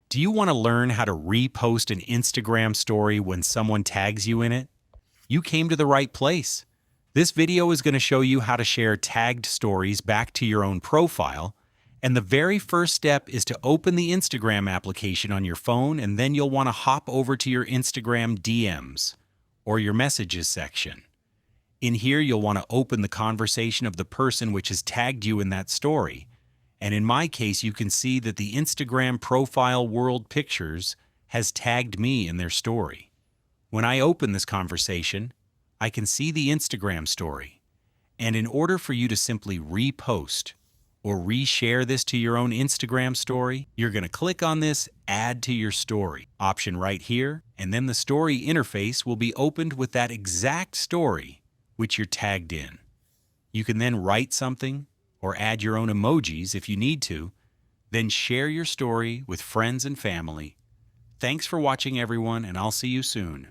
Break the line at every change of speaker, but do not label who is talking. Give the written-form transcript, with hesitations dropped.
Do you want to learn how to repost an Instagram story when someone tags you in it? You came to the right place. This video is going to show you how to share tagged stories back to your own profile. And the very first step is to open the Instagram application on your phone, and then you'll want to hop over to your Instagram DMs, or your messages section. In here, you'll want to open the conversation of the person which has tagged you in that story. And in my case, you can see that the Instagram profile world pictures has tagged me in their story. When I open this conversation, I can see the Instagram story. And in order for you to simply repost or reshare this to your own Instagram story, you're going to click on this Add to Your Story option right here, and then the story interface will be opened with that exact story which you're tagged in. You can then write something or add your own emojis if you need to, then share your story with friends and family. Thanks for watching, everyone, and I'll see you soon.